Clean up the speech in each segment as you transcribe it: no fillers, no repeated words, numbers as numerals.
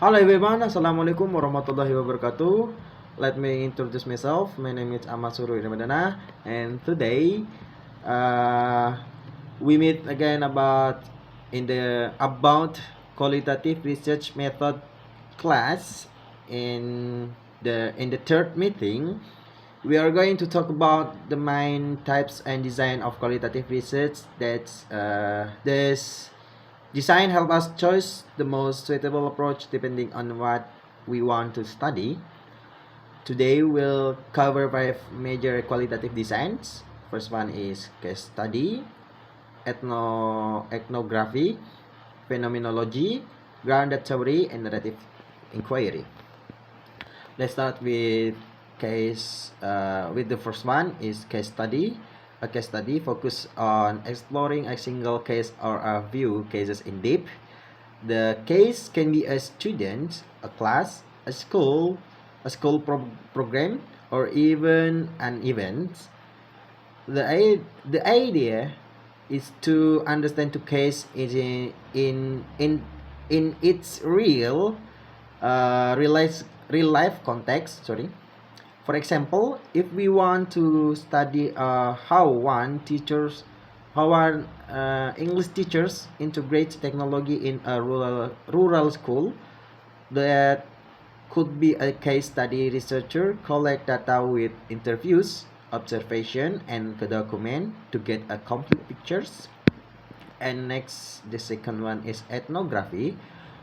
Hello everyone, Assalamualaikum warahmatullahi wabarakatuh. Let me introduce myself. My name is Sururi Ramadana, and today uh, we meet again about qualitative research method class. In the third meeting, we are going to talk about the main types and design of qualitative research. This design help us choose the most suitable approach depending on what we want to study. Today we'll cover five major qualitative designs. First one is case study, ethnography, phenomenology, grounded theory, and narrative inquiry. Let's start with the first one is case study. A case study focus on exploring a single case or a few cases in depth. The case can be a student, a class, a school program, or even an event. The idea is to understand the case in its real life context. Sorry. For example, if we want to study how one English teachers integrate technology in a rural school, that could be a case study. Researcher collect data with interviews, observation, and document to get a complete pictures. And next, the second one is ethnography.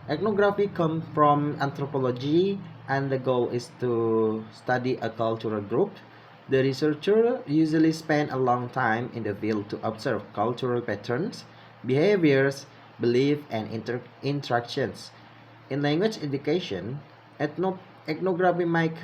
Ethnography comes from anthropology, and the goal is to study a cultural group. The researcher usually spend a long time in the field to observe cultural patterns, behaviors, beliefs, and interactions. In language education, ethnography might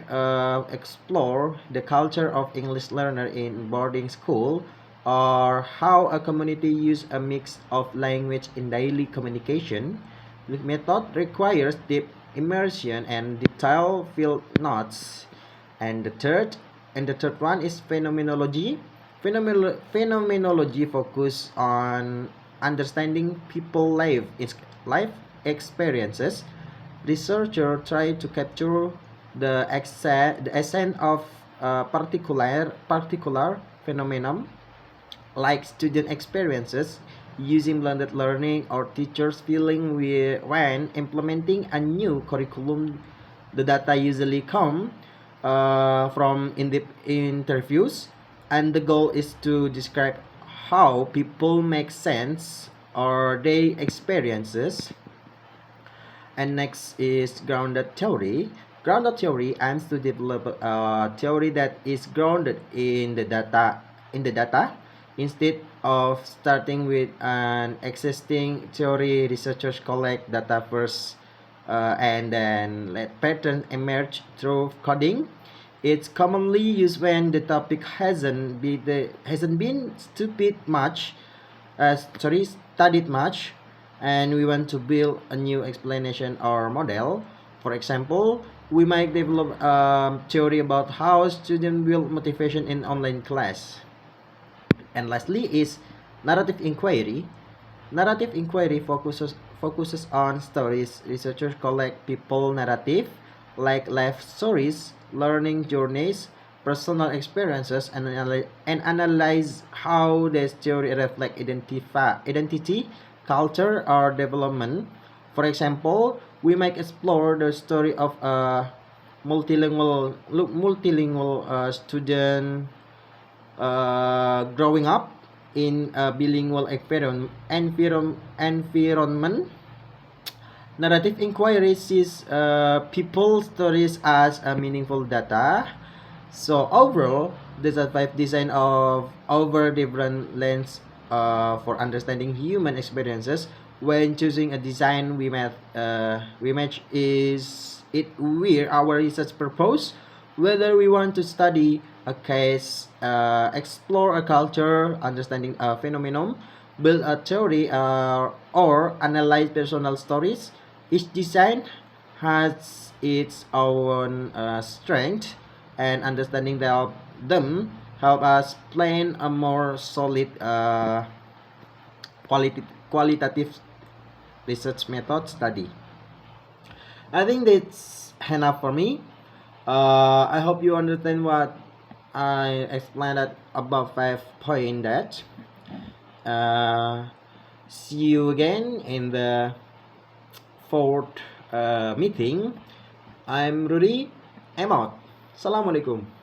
explore the culture of English learner in boarding school, or how a community use a mix of language in daily communication. The method requires deep immersion and detailed field notes. And the third one is phenomenology. Phenomenology focus on understanding people life experiences. Researchers try to capture the essence of a particular phenomenon, like student experiences, using blended learning, or teachers feeling when implementing a new curriculum. The data usually come from in the interviews, and the goal is to describe how people make sense or their experiences. And next is grounded theory. Grounded theory aims to develop a theory that is grounded in the data. Instead of starting with an existing theory, researchers collect data first, and then let patterns emerge through coding. It's commonly used when the topic hasn't been studied much, and we want to build a new explanation or model. For example, we might develop a theory about how students build motivation in online class. And lastly is narrative inquiry. Narrative inquiry focuses on stories. Researchers collect people narrative, like life stories, learning journeys, personal experiences, and analyze how the story reflect identity, culture, or development. For example, we might explore the story of a multilingual student growing up in a bilingual environment. Narrative inquiry sees people stories as a meaningful data. So overall, there's a five design of over different lens for understanding human experiences. When choosing a design, we match is it where our research purpose, whether we want to study a case, explore a culture, understanding a phenomenon, build a theory, or analyze personal stories. Each design has its own strength, and understanding them help us plan a more solid qualitative research method study. I think that's enough for me. I hope you understand what I explained at above 5 point that. Uh, See you again in the fourth meeting. I'm Rudy. I'm out. Assalamualaikum.